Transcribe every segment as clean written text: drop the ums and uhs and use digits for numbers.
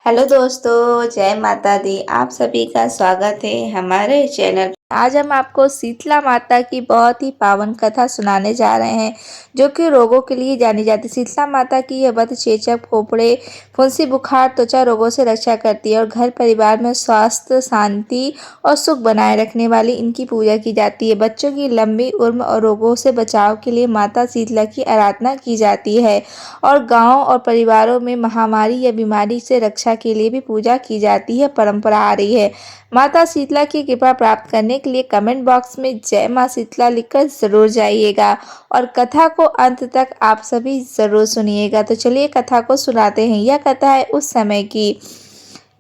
Hello दोस्तों, जय माता दी। आप सभी का स्वागत है हमारे चैनल पर। आज हम आपको शीतला माता की बहुत ही पावन कथा सुनाने जा रहे हैं, जो कि रोगों के लिए जानी जाती है। शीतला माता की यह व्रत चेचक, फोफड़े, फुंसी, बुखार, त्वचा रोगों से रक्षा करती है और घर परिवार में स्वास्थ्य, शांति और सुख बनाए रखने वाली इनकी पूजा की जाती है। बच्चों की लंबी उम्र और रोगों से बचाव के लिए माता शीतला की आराधना की जाती है और गाँव और परिवारों में महामारी या बीमारी से रक्षा के लिए भी पूजा की जाती है, परंपरा आ रही है। माता शीतला की कृपा प्राप्त करने के लिए कमेंट बॉक्स में जय मां शीतला लिखकर जरूर जाइएगा और कथा को अंत तक आप सभी जरूर सुनिएगा। तो चलिए कथा को सुनाते हैं। यह कथा है उस समय की,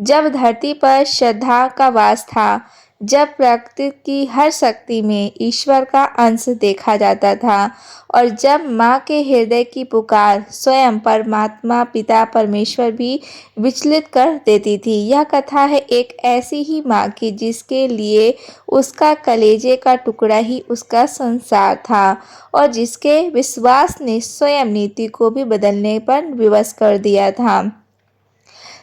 जब धरती पर श्रद्धा का वास था, जब प्रकृति की हर शक्ति में ईश्वर का अंश देखा जाता था और जब माँ के हृदय की पुकार स्वयं परमात्मा पिता परमेश्वर भी विचलित कर देती थी। यह कथा है एक ऐसी ही माँ की जिसके लिए उसका कलेजे का टुकड़ा ही उसका संसार था और जिसके विश्वास ने स्वयं नीति को भी बदलने पर विवश कर दिया था।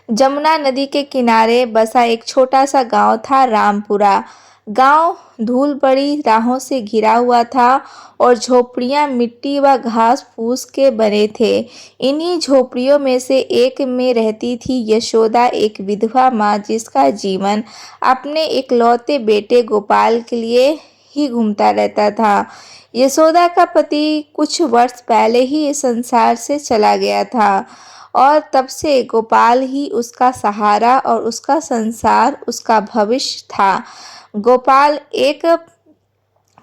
जमुना नदी के किनारे बसा एक छोटा सा गांव था, रामपुरा। गांव धूल भरी राहों से घिरा हुआ था और झोपड़ियां मिट्टी व घास फूस के बने थे। इन्हीं झोपड़ियों में से एक में रहती थी यशोदा, एक विधवा माँ जिसका जीवन अपने इकलौते बेटे गोपाल के लिए ही घूमता रहता था। यशोदा का पति कुछ वर्ष पहले ही इस संसार से चला गया था और तब से गोपाल ही उसका सहारा और उसका संसार, उसका भविष्य था। गोपाल एक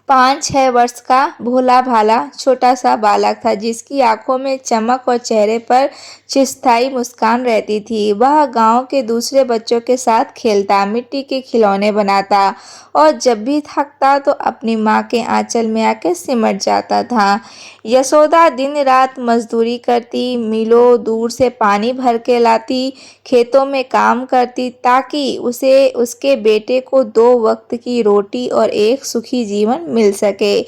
5-6 वर्ष का भोला भाला छोटा सा बालक था, जिसकी आंखों में चमक और चेहरे पर चिरस्थायी मुस्कान रहती थी। वह गांव के दूसरे बच्चों के साथ खेलता, मिट्टी के खिलौने बनाता और जब भी थकता तो अपनी माँ के आंचल में आकर सिमट जाता था। यशोदा दिन रात मजदूरी करती, मिलों दूर से पानी भर के लाती, खेतों में काम करती ताकि उसे उसके बेटे को 2 वक्त की रोटी और एक सुखी जीवन मिल सके।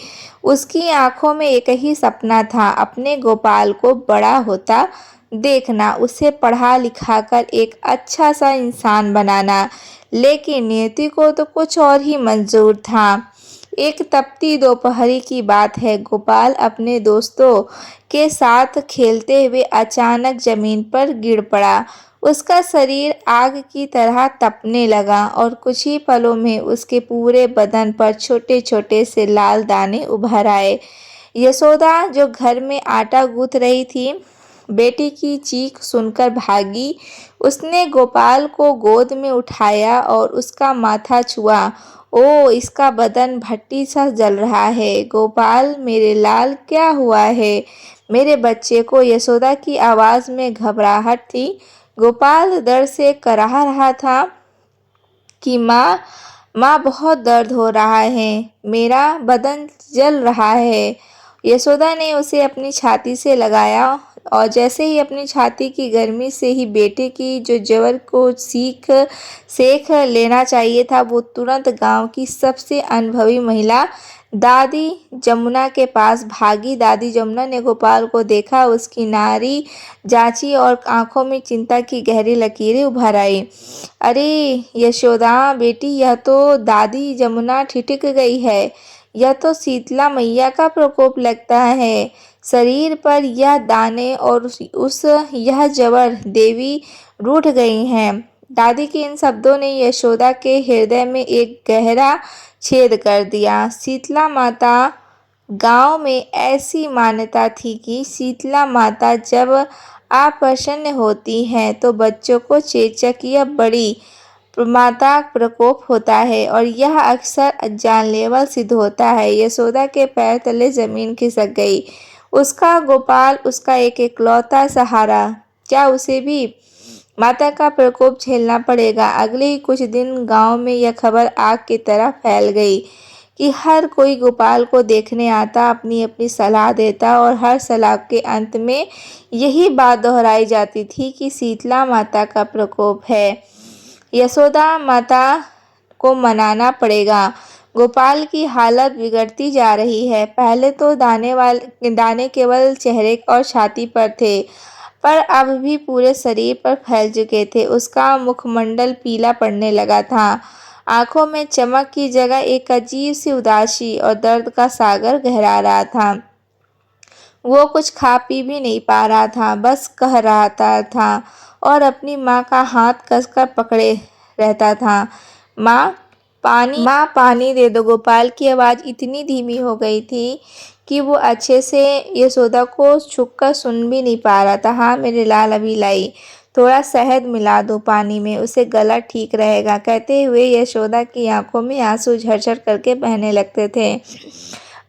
उसकी आंखों में एक ही सपना था, अपने गोपाल को बड़ा होता देखना, उसे पढ़ा लिखा कर एक अच्छा सा इंसान बनाना। लेकिन नियति को तो कुछ और ही मंजूर था। एक तपती दोपहरी की बात है, गोपाल अपने दोस्तों के साथ खेलते हुए अचानक जमीन पर गिर पड़ा। उसका शरीर आग की तरह तपने लगा और कुछ ही पलों में उसके पूरे बदन पर छोटे छोटे से लाल दाने उभर आए। यशोदा जो घर में आटा गूंथ रही थी, बेटी की चीख सुनकर भागी। उसने गोपाल को गोद में उठाया और उसका माथा छुआ। ओ, इसका बदन भट्टी सा जल रहा है। गोपाल मेरे लाल, क्या हुआ है मेरे बच्चे को? यशोदा की आवाज में घबराहट थी। गोपाल दर्द से कराह रहा था कि माँ, माँ बहुत दर्द हो रहा है, मेरा बदन जल रहा है। यशोदा ने उसे अपनी छाती से लगाया और जैसे ही अपनी छाती की गर्मी से ही बेटे की जो जबर को सेक लेना चाहिए था, वो तुरंत गांव की सबसे अनुभवी महिला दादी जमुना के पास भागी। दादी जमुना ने गोपाल को देखा, उसकी नाड़ी जांची और आंखों में चिंता की गहरी लकीरें उभर आई। अरे यशोदा बेटी, यह तो दादी जमुना ठिठक गई है। यह तो शीतला मैया का प्रकोप लगता है। शरीर पर यह दाने और यह जबर देवी रूठ गई हैं। दादी के इन शब्दों ने यशोदा के हृदय में एक गहरा छेद कर दिया। शीतला माता, गांव में ऐसी मान्यता थी कि शीतला माता जब अप्रसन्न होती हैं तो बच्चों को चेचक या बड़ी माता प्रकोप होता है और यह अक्सर जानलेवा सिद्ध होता है। यशोदा के पैर तले जमीन खिसक गई। उसका गोपाल, उसका एक इकलौता सहारा, क्या उसे भी माता का प्रकोप झेलना पड़ेगा? अगले ही कुछ दिन गांव में यह खबर आग की तरह फैल गई कि हर कोई गोपाल को देखने आता, अपनी अपनी सलाह देता और हर सलाह के अंत में यही बात दोहराई जाती थी कि शीतला माता का प्रकोप है, यशोदा माता को मनाना पड़ेगा। गोपाल की हालत बिगड़ती जा रही है। पहले तो दाने केवल चेहरे और छाती पर थे, पर अब भी पूरे शरीर पर फैल चुके थे। उसका मुखमंडल पीला पड़ने लगा था। आंखों में चमक की जगह एक अजीब सी उदासी और दर्द का सागर गहरा रहा था। वो कुछ खा पी भी नहीं पा रहा था, बस कह रहा था और अपनी माँ का हाथ कसकर पकड़े रहता था। माँ पानी दे दो। गोपाल की आवाज़ इतनी धीमी हो गई थी कि वो अच्छे से यशोदा को छुपकर सुन भी नहीं पा रहा था। हाँ मेरे लाल, अभी लाई। थोड़ा शहद मिला दो पानी में, उससे गला ठीक रहेगा। कहते हुए यशोदा की आंखों में आंसू झरझर करके बहने लगते थे।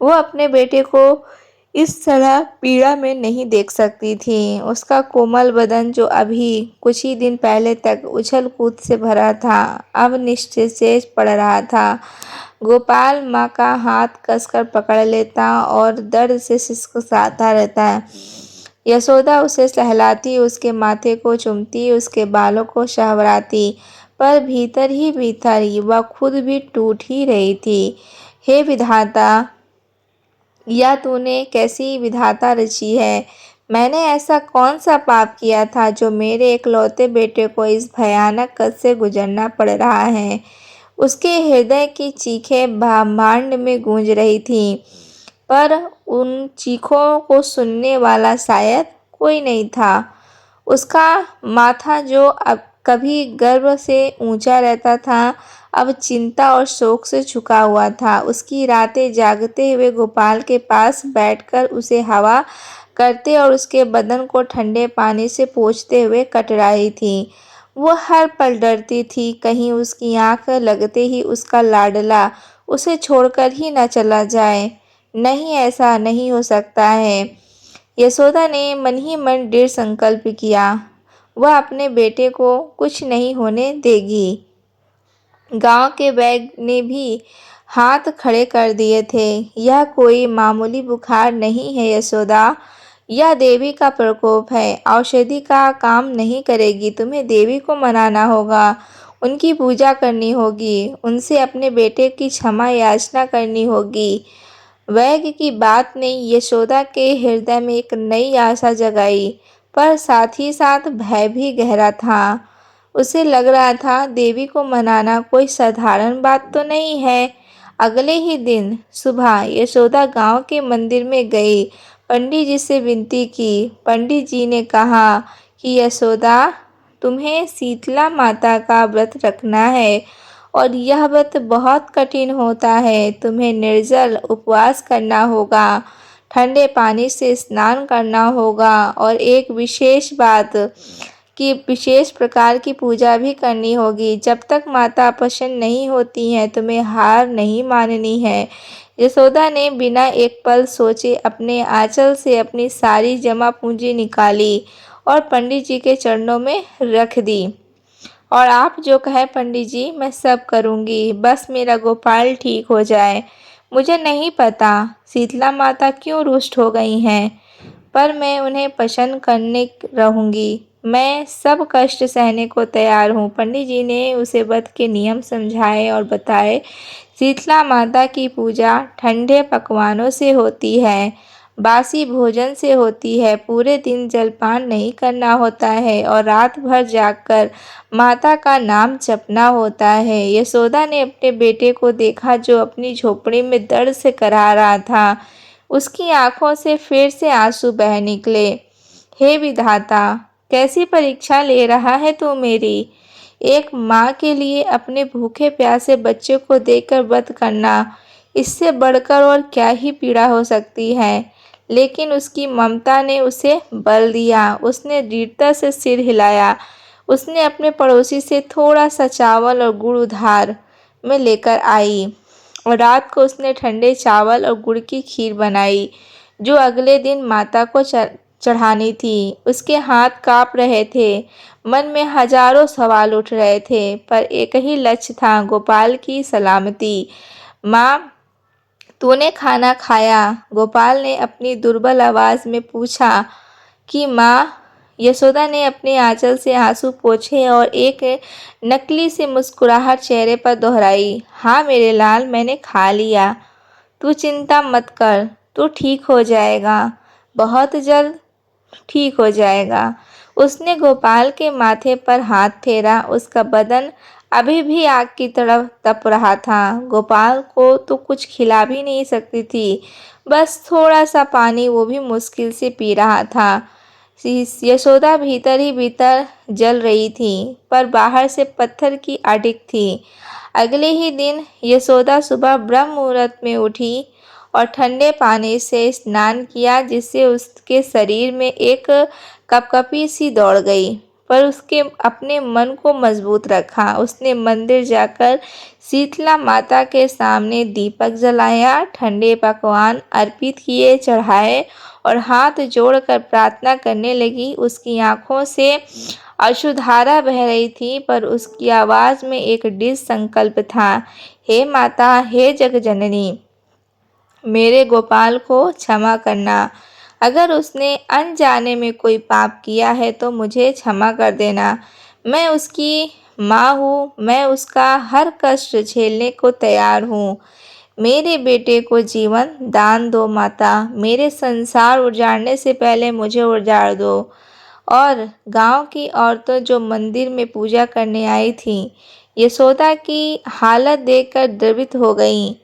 वो अपने बेटे को इस तरह पीड़ा में नहीं देख सकती थी। उसका कोमल बदन, जो अभी कुछ ही दिन पहले तक उछल कूद से भरा था, अब निस्तेज पड़ रहा था। गोपाल माँ का हाथ कसकर पकड़ लेता और दर्द से सिसकिसाता रहता। यशोदा उसे सहलाती, उसके माथे को चूमती, उसके बालों को सहवराती, पर भीतर ही भीतर वह खुद भी टूट ही रही थी। हे विधाता, या तूने कैसी विधाता रची है। मैंने ऐसा कौन सा पाप किया था जो मेरे इकलौते बेटे को इस भयानक कष्ट से गुजरना पड़ रहा है। उसके हृदय की चीखें ब्रह्मांड में गूंज रही थीं, पर उन चीखों को सुनने वाला शायद कोई नहीं था। उसका माथा, जो अब कभी गर्व से ऊंचा रहता था, अब चिंता और शोक से झुका हुआ था। उसकी रातें जागते हुए गोपाल के पास बैठकर उसे हवा करते और उसके बदन को ठंडे पानी से पोंछते हुए कट रही थी। वो हर पल डरती थी, कहीं उसकी आंख लगते ही उसका लाडला उसे छोड़कर ही न चला जाए। नहीं, ऐसा नहीं हो सकता है। यशोदा ने मन ही मन दृढ़ संकल्प किया। वह अपने बेटे को कुछ नहीं होने देगी। गांव के वैद्य ने भी हाथ खड़े कर दिए थे। यह कोई मामूली बुखार नहीं है यशोदा, यह देवी का प्रकोप है। औषधि का काम नहीं करेगी। तुम्हें देवी को मनाना होगा, उनकी पूजा करनी होगी, उनसे अपने बेटे की क्षमा याचना करनी होगी। वैद्य की बात ने यशोदा के हृदय में एक नई आशा जगाई, पर साथ ही साथ भय भी गहरा था। उसे लग रहा था देवी को मनाना कोई साधारण बात तो नहीं है। अगले ही दिन सुबह यशोदा गांव के मंदिर में गई, पंडित जी से विनती की। पंडित जी ने कहा कि यशोदा, तुम्हें शीतला माता का व्रत रखना है और यह व्रत बहुत कठिन होता है। तुम्हें निर्जल उपवास करना होगा, ठंडे पानी से स्नान करना होगा और एक विशेष प्रकार की पूजा भी करनी होगी। जब तक माता प्रसन्न नहीं होती हैं, तुम्हें हार नहीं माननी है। यशोदा ने बिना एक पल सोचे अपने आंचल से अपनी सारी जमा पूंजी निकाली और पंडित जी के चरणों में रख दी। और आप जो कहे पंडित जी, मैं सब करूँगी, बस मेरा गोपाल ठीक हो जाए। मुझे नहीं पता शीतला माता क्यों रुष्ट हो गई हैं, पर मैं उन्हें प्रसन्न करने रहूँगी। मैं सब कष्ट सहने को तैयार हूँ। पंडित जी ने उसे व्रत के नियम समझाए और बताए। शीतला माता की पूजा ठंडे पकवानों से होती है, बासी भोजन से होती है। पूरे दिन जलपान नहीं करना होता है और रात भर जागकर माता का नाम जपना होता है। यशोदा ने अपने बेटे को देखा, जो अपनी झोपड़ी में दर्द से कराह रहा था। उसकी आंखों से फिर से आंसू बह निकले। हे विधाता, कैसी परीक्षा ले रहा है तू मेरी। एक माँ के लिए अपने भूखे प्यासे बच्चे को देखकर व्रत करना, इससे बढ़कर और क्या ही पीड़ा हो सकती है। लेकिन उसकी ममता ने उसे बल दिया। उसने दृढ़ता से सिर हिलाया। उसने अपने पड़ोसी से थोड़ा सा चावल और गुड़ उधार में लेकर आई और रात को उसने ठंडे चावल और गुड़ की खीर बनाई, जो अगले दिन माता को चढ़ानी थी। उसके हाथ काँप रहे थे, मन में हजारों सवाल उठ रहे थे, पर एक ही लक्ष्य था, गोपाल की सलामती। माँ, तूने खाना खाया? गोपाल ने अपनी दुर्बल आवाज़ में पूछा। कि माँ, यशोदा ने अपने आंचल से आंसू पोंछे और एक नकली सी मुस्कुराहट चेहरे पर दोहराई। हाँ मेरे लाल, मैंने खा लिया। तू चिंता मत कर, तू ठीक हो जाएगा बहुत जल्द। ठीक हो जाएगा। उसने गोपाल के माथे पर हाथ फेरा। उसका बदन अभी भी आग की तरह तप रहा था। गोपाल को तो कुछ खिला भी नहीं सकती थी, बस थोड़ा सा पानी, वो भी मुश्किल से पी रहा था। यशोदा भीतर ही भीतर जल रही थी, पर बाहर से पत्थर की अडिग थी। अगले ही दिन यशोदा सुबह ब्रह्म मुहूर्त में उठी और ठंडे पानी से स्नान किया, जिससे उसके शरीर में एक कपकपी सी दौड़ गई। पर उसके अपने मन को मजबूत रखा। उसने मंदिर जाकर शीतला माता के सामने दीपक जलाया, ठंडे पकवान अर्पित किए, चढ़ाए और हाथ जोड़कर प्रार्थना करने लगी। उसकी आंखों से अश्रुधारा बह रही थी, पर उसकी आवाज में एक दृढ़ संकल्प था। हे माता, हे जगजननी, मेरे गोपाल को क्षमा करना। अगर उसने अनजाने में कोई पाप किया है तो मुझे क्षमा कर देना। मैं उसकी माँ हूँ, मैं उसका हर कष्ट झेलने को तैयार हूँ। मेरे बेटे को जीवन दान दो माता। मेरे संसार उजाड़ने से पहले मुझे उजाड़ दो। और गांव की औरतें जो मंदिर में पूजा करने आई थीं, यशोदा की हालत देखकर द्रवित हो गईं।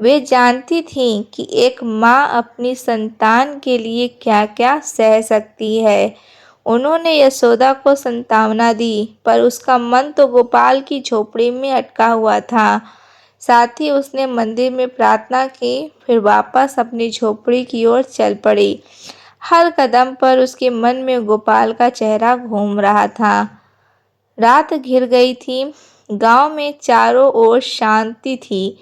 वे जानती थीं कि एक माँ अपनी संतान के लिए क्या-क्या सह सकती है। उन्होंने यशोदा को सांत्वना दी, पर उसका मन तो गोपाल की झोपड़ी में अटका हुआ था। साथ ही उसने मंदिर में प्रार्थना की, फिर वापस अपनी झोपड़ी की ओर चल पड़ी। हर कदम पर उसके मन में गोपाल का चेहरा घूम रहा था। रात घिर गई थी। गांव में चारों ओर शांति थी,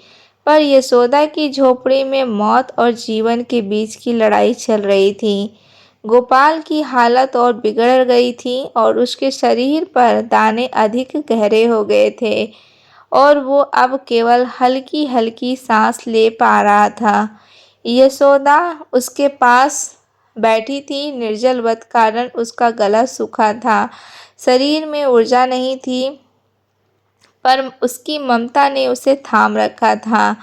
पर यशोदा की झोपड़ी में मौत और जीवन के बीच की लड़ाई चल रही थी। गोपाल की हालत और बिगड़ गई थी और उसके शरीर पर दाने अधिक गहरे हो गए थे और वो अब केवल हल्की हल्की सांस ले पा रहा था। यशोदा उसके पास बैठी थी, निर्जल व्रत कारण उसका गला सूखा था, शरीर में ऊर्जा नहीं थी, पर उसकी ममता ने उसे थाम रखा था।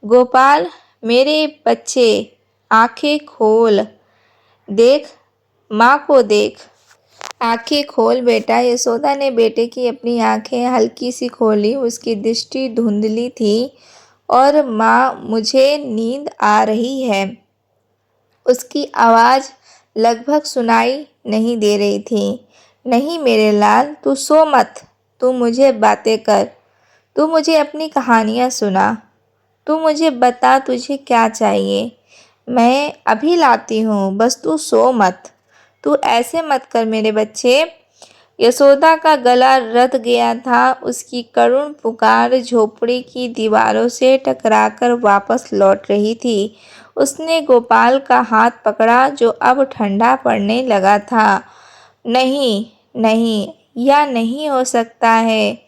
गोपाल, मेरे बच्चे, आंखें खोल, देख, माँ को देख। आंखें खोल बेटा। यशोदा ने बेटे की अपनी आंखें हल्की सी खोली। उसकी दृष्टि धुंधली थी। और माँ, मुझे नींद आ रही है। उसकी आवाज़ लगभग सुनाई नहीं दे रही थी। नहीं मेरे लाल, तू सो मत। तू मुझे बातें कर। तू मुझे अपनी कहानियाँ सुना। तू मुझे बता तुझे क्या चाहिए। मैं अभी लाती हूँ, बस तू सो मत। तू ऐसे मत कर मेरे बच्चे। यशोदा का गला रत गया था। उसकी करुण पुकार झोपड़ी की दीवारों से टकराकर वापस लौट रही थी। उसने गोपाल का हाथ पकड़ा, जो अब ठंडा पड़ने लगा था। नहीं, नहीं, यह नहीं हो सकता है।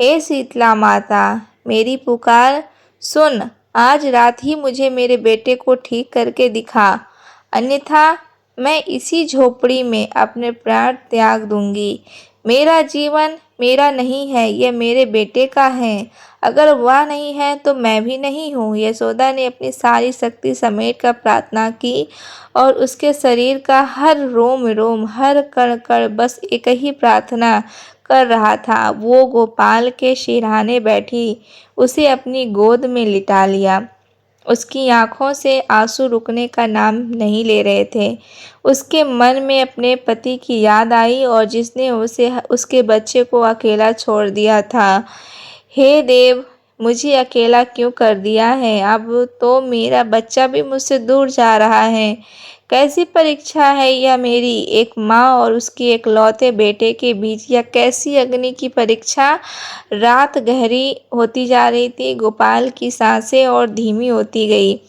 हे शीतला माता, मेरी पुकार सुन। आज रात ही मुझे मेरे बेटे को ठीक करके दिखा, अन्यथा मैं इसी झोपड़ी में अपने प्राण त्याग दूंगी। मेरा जीवन मेरा नहीं है, यह मेरे बेटे का है। अगर वह नहीं है तो मैं भी नहीं हूँ। यशोदा ने अपनी सारी शक्ति समेट कर प्रार्थना की और उसके शरीर का हर रोम रोम, हर कण कण बस एक ही प्रार्थना कर रहा था। वो गोपाल के सिरहाने बैठी, उसे अपनी गोद में लिटा लिया। उसकी आंखों से आंसू रुकने का नाम नहीं ले रहे थे। उसके मन में अपने पति की याद आई और जिसने उसे उसके बच्चे को अकेला छोड़ दिया था। हे देव, मुझे अकेला क्यों कर दिया है। अब तो मेरा बच्चा भी मुझसे दूर जा रहा है। कैसी परीक्षा है यह मेरी, एक माँ और उसके एकलौते बेटे के बीच। यह कैसी अग्नि की परीक्षा। रात गहरी होती जा रही थी। गोपाल की सांसें और धीमी होती गई।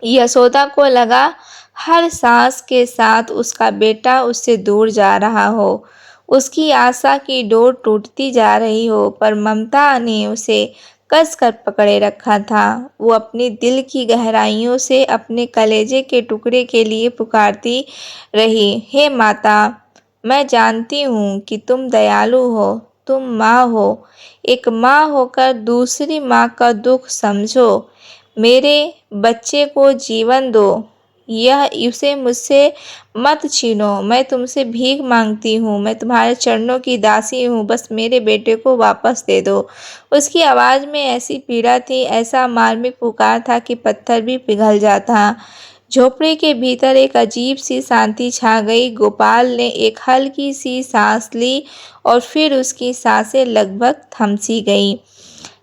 यशोदा को लगा हर सांस के साथ उसका बेटा उससे दूर जा रहा हो। उसकी आशा की डोर टूटती जा रही हो, पर ममता ने उसे कस कर पकड़े रखा था। वो अपने दिल की गहराइयों से अपने कलेजे के टुकड़े के लिए पुकारती रही। हे माता, मैं जानती हूँ कि तुम दयालु हो, तुम माँ हो। एक माँ होकर दूसरी माँ का दुख समझो। मेरे बच्चे को जीवन दो। यह इसे मुझसे मत छीनो। मैं तुमसे भीख मांगती हूँ, मैं तुम्हारे चरणों की दासी हूँ, बस मेरे बेटे को वापस दे दो। उसकी आवाज़ में ऐसी पीड़ा थी, ऐसा मार्मिक पुकार था कि पत्थर भी पिघल जाता। झोपड़ी के भीतर एक अजीब सी शांति छा गई। गोपाल ने एक हल्की सी सांस ली और फिर उसकी सांसें लगभग थम सी गईं।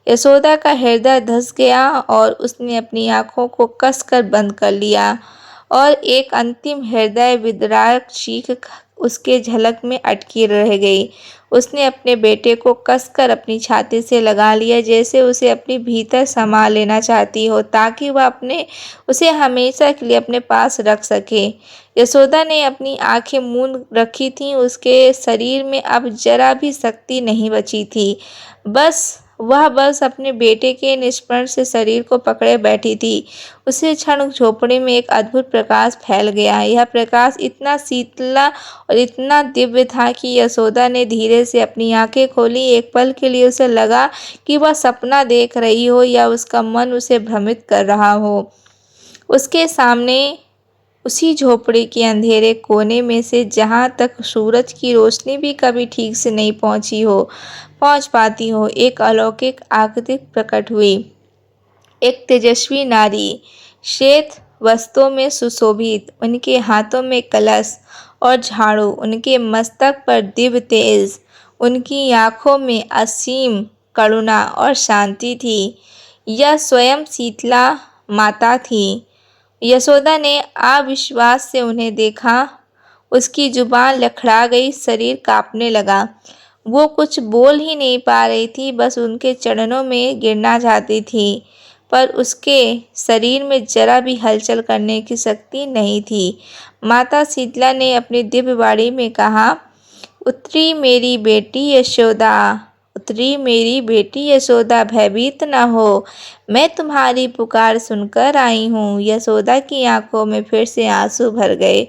यशोदा का हृदय धस गया और उसने अपनी आंखों को कसकर बंद कर लिया और एक अंतिम हृदय विदारक चीख उसके झलक में अटकी रह गई। उसने अपने बेटे को कसकर अपनी छाती से लगा लिया, जैसे उसे अपने भीतर समा लेना चाहती हो ताकि वह उसे हमेशा के लिए अपने पास रख सके। यशोदा ने अपनी आंखें मूंद रखी थीं, उसके शरीर में अब जरा भी शक्ति नहीं बची थी। वह बस अपने बेटे के निष्प्रण से शरीर को पकड़े बैठी थी। उसी क्षण झोपड़ी में एक अद्भुत प्रकाश फैल गया। यह प्रकाश इतना शीतला और इतना दिव्य था कि यशोदा ने धीरे से अपनी आंखें खोली। एक पल के लिए उसे लगा कि वह सपना देख रही हो या उसका मन उसे भ्रमित कर रहा हो। उसके सामने उसी झोपड़ी के अंधेरे कोने में से, जहाँ तक सूरज की रोशनी भी कभी ठीक से नहीं पहुँच पाती हो, एक अलौकिक आकृति प्रकट हुई। एक तेजस्वी नारी, श्वेत वस्त्रों में सुशोभित, उनके हाथों में कलश और झाड़ू, उनके मस्तक पर दिव्य तेज, उनकी आंखों में असीम करुणा और शांति थी। यह स्वयं शीतला माता थी। यशोदा ने अविश्वास से उन्हें देखा। उसकी जुबान लड़खड़ा गई, शरीर कांपने लगा। वो कुछ बोल ही नहीं पा रही थी, बस उनके चरणों में गिरना चाहती थी, पर उसके शरीर में जरा भी हलचल करने की शक्ति नहीं थी। माता शीतला ने अपनी दिव्य वाणी में कहा, उत्तरी मेरी बेटी यशोदा, उत्तरी मेरी बेटी यशोदा, भयभीत न हो, मैं तुम्हारी पुकार सुनकर आई हूँ। यशोदा की आंखों में फिर से आंसू भर गए,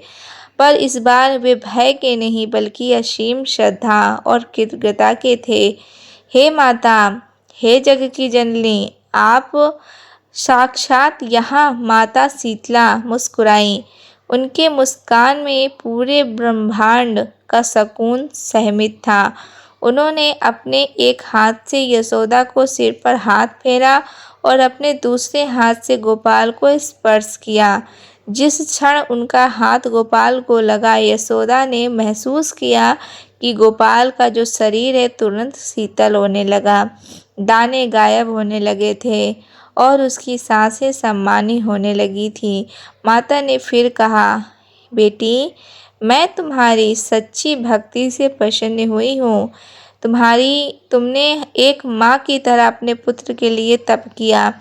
पर इस बार वे भय के नहीं बल्कि असीम श्रद्धा और कृतज्ञता के थे। हे माता, हे जग की जननी, आप साक्षात यहाँ। माता शीतला मुस्कुराई। उनके मुस्कान में पूरे ब्रह्मांड का सुकून सहमित था। उन्होंने अपने एक हाथ से यशोदा को सिर पर हाथ फेरा और अपने दूसरे हाथ से गोपाल को स्पर्श किया। जिस क्षण उनका हाथ गोपाल को लगा, यशोदा ने महसूस किया कि गोपाल का जो शरीर है तुरंत शीतल होने लगा। दाने गायब होने लगे थे और उसकी सांसें सम्मानी होने लगी थी। माता ने फिर कहा, बेटी, मैं तुम्हारी सच्ची भक्ति से प्रसन्न हुई हूँ। तुमने एक माँ की तरह अपने पुत्र के लिए तप किया,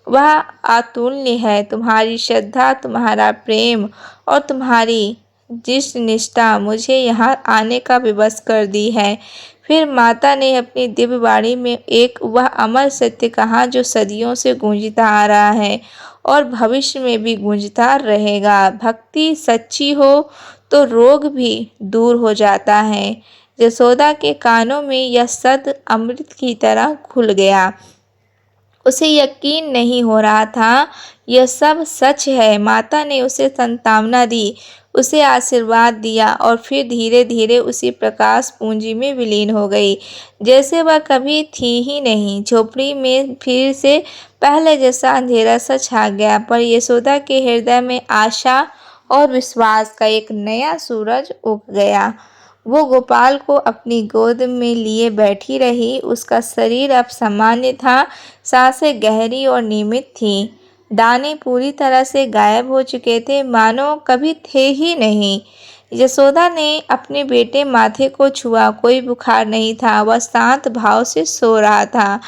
वह अतुल्य है। तुम्हारी श्रद्धा, तुम्हारा प्रेम और तुम्हारी जिस निष्ठा मुझे यहाँ आने का विवश कर दी है। फिर माता ने अपनी दिव्य वाणी में एक वह अमर सत्य कहा जो सदियों से गूंजता आ रहा है और भविष्य में भी गूंजता रहेगा। भक्ति सच्ची हो तो रोग भी दूर हो जाता है। यशोदा के कानों में यह सद अमृत की तरह खुल गया। उसे यकीन नहीं हो रहा था यह सब सच है। माता ने उसे सांत्वना दी, उसे आशीर्वाद दिया और फिर धीरे धीरे उसी प्रकाश पूंजी में विलीन हो गई, जैसे वह कभी थी ही नहीं। झोपड़ी में फिर से पहले जैसा अंधेरा सा छा गया, पर यशोदा के हृदय में आशा और विश्वास का एक नया सूरज उग गया। वो गोपाल को अपनी गोद में लिए बैठी रही। उसका शरीर अब सामान्य था, सांसें गहरी और नियमित थीं। दाने पूरी तरह से गायब हो चुके थे, मानो कभी थे ही नहीं। यशोदा ने अपने बेटे माथे को छुआ। कोई बुखार नहीं था, वह शांत भाव से सो रहा था,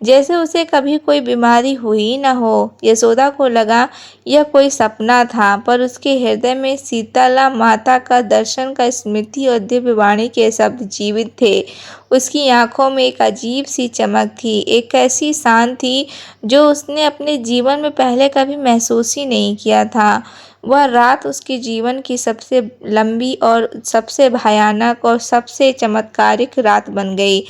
जैसे उसे कभी कोई बीमारी हुई न हो। यशोदा को लगा यह कोई सपना था, पर उसके हृदय में शीतला माता का दर्शन का स्मृति और दिव्य वाणी के शब्द जीवित थे। उसकी आंखों में एक अजीब सी चमक थी, एक ऐसी शांति थी जो उसने अपने जीवन में पहले कभी महसूस ही नहीं किया था। वह रात उसके जीवन की सबसे लंबी और सबसे भयानक और सबसे चमत्कारिक रात बन गई।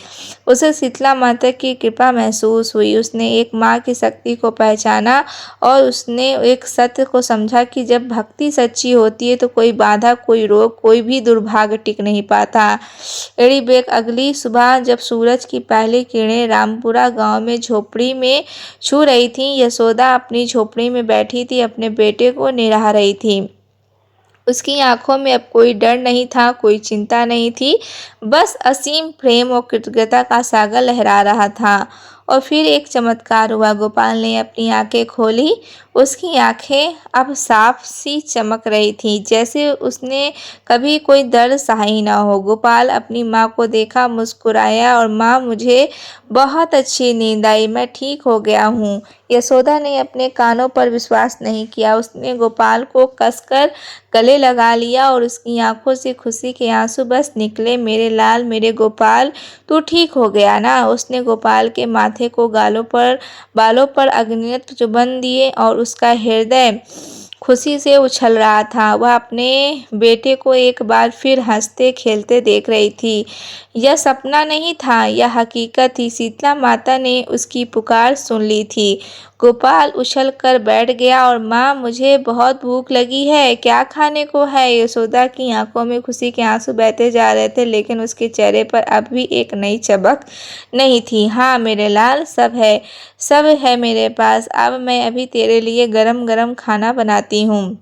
उसे शीतला माता की कृपा महसूस महसूस हुई। उसने एक माँ की शक्ति को पहचाना और उसने एक सत्य को समझा कि जब भक्ति सच्ची होती है तो कोई बाधा, कोई रोग, कोई भी दुर्भाग्य टिक नहीं पाता। एड़ीबेग अगली सुबह जब सूरज की पहली किरणें रामपुरा गांव में झोपड़ी में छू रही थीं, यशोदा अपनी झोपड़ी में बैठी थी, अपने बेटे को निहार रही थी। उसकी आंखों में अब कोई डर नहीं था, कोई चिंता नहीं थी, बस असीम प्रेम और कृतज्ञता का सागर लहरा रहा था। और फिर एक चमत्कार हुआ। गोपाल ने अपनी आंखें खोली। उसकी आंखें अब साफ सी चमक रही थीं, जैसे उसने कभी कोई दर्द सहा ही ना हो। गोपाल अपनी माँ को देखा, मुस्कुराया और माँ, मुझे बहुत अच्छी नींद आई, मैं ठीक हो गया हूँ। यशोदा ने अपने कानों पर विश्वास नहीं किया। उसने गोपाल को कसकर गले लगा लिया और उसकी आंखों से खुशी के आंसू बस निकले। मेरे लाल, मेरे गोपाल, तू ठीक हो गया ना? उसने गोपाल के माथे को बालों पर अग्नित चुंबन दिए और उसका हृदय खुशी से उछल रहा था। वह अपने बेटे को एक बार फिर हंसते खेलते देख रही थी। यह सपना नहीं था, यह हकीकत थी। शीतला माता ने उसकी पुकार सुन ली थी। गोपाल उछल कर बैठ गया और माँ, मुझे बहुत भूख लगी है, क्या खाने को है? यशोदा की आंखों में खुशी के आंसू बहते जा रहे थे, लेकिन उसके चेहरे पर अब भी एक नई चमक नहीं थी। हाँ मेरे लाल, सब है मेरे पास। अब मैं अभी तेरे लिए गरम गरम खाना बनाती हूँ।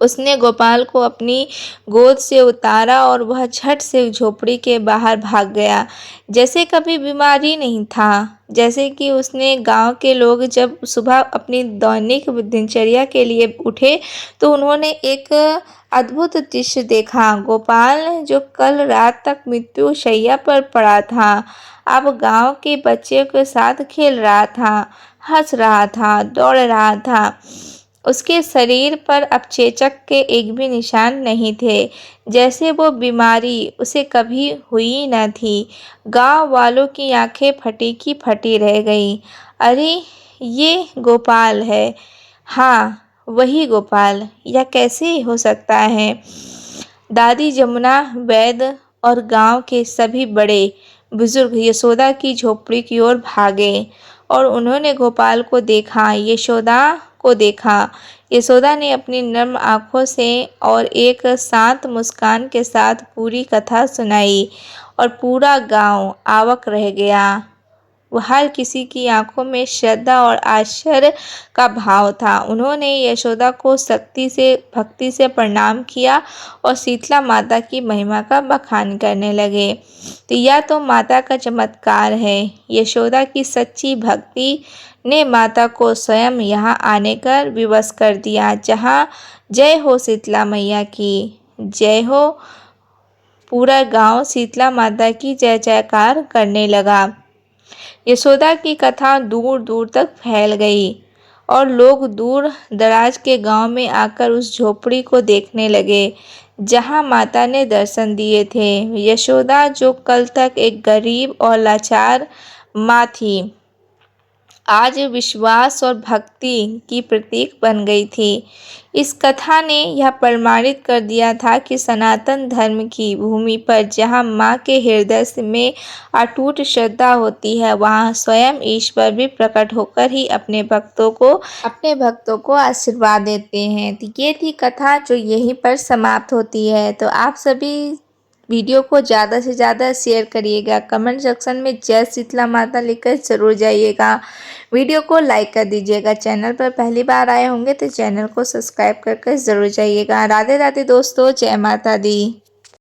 उसने गोपाल को अपनी गोद से उतारा और वह झट से झोपड़ी के बाहर भाग गया, जैसे कभी बीमारी नहीं था। जैसे कि उसने गांव के लोग जब सुबह अपनी दैनिक दिनचर्या के लिए उठे तो उन्होंने एक अद्भुत दृश्य देखा। गोपाल, जो कल रात तक मृत्यु शैया पर पड़ा था, अब गांव के बच्चे के साथ खेल रहा था, हंस रहा था, दौड़ रहा था। उसके शरीर पर अब चेचक के एक भी निशान नहीं थे, जैसे वो बीमारी उसे कभी हुई न थी। गांव वालों की आंखें फटी की फटी रह गईं। अरे, ये गोपाल है। हाँ, वही गोपाल। यह कैसे हो सकता है? दादी जमुना, वैद्य और गांव के सभी बड़े बुजुर्ग यशोदा की झोपड़ी की ओर भागे और उन्होंने गोपाल को देखा, यशोदा को देखा। यशोदा ने अपनी नर्म आंखों से और एक शांत मुस्कान के साथ पूरी कथा सुनाई और पूरा गांव अवाक रह गया। हर किसी की आंखों में श्रद्धा और आश्चर्य का भाव था। उन्होंने यशोदा को भक्ति से प्रणाम किया और शीतला माता की महिमा का बखान करने लगे। तो यह तो माता का चमत्कार है। यशोदा की सच्ची भक्ति ने माता को स्वयं यहाँ आने का विवश कर दिया। जहाँ जय हो शीतला मैया की, जय हो। पूरा गांव शीतला माता की जय जयकार करने लगा। यशोदा की कथा दूर दूर तक फैल गई और लोग दूर दराज के गांव में आकर उस झोपड़ी को देखने लगे जहां माता ने दर्शन दिए थे। यशोदा, जो कल तक एक गरीब और लाचार माँ थी, आज विश्वास और भक्ति की प्रतीक बन गई थी। इस कथा ने यह प्रमाणित कर दिया था कि सनातन धर्म की भूमि पर जहाँ माँ के हृदय में अटूट श्रद्धा होती है, वहाँ स्वयं ईश्वर भी प्रकट होकर ही अपने भक्तों को आशीर्वाद देते हैं। तो ये थी कथा जो यहीं पर समाप्त होती है। तो आप सभी वीडियो को ज़्यादा से ज़्यादा शेयर करिएगा। कमेंट सेक्शन में जय शीतला माता लिखकर ज़रूर जाइएगा। वीडियो को लाइक कर दीजिएगा। चैनल पर पहली बार आए होंगे तो चैनल को सब्सक्राइब करके ज़रूर जाइएगा। राधे राधे दोस्तों, जय माता दी।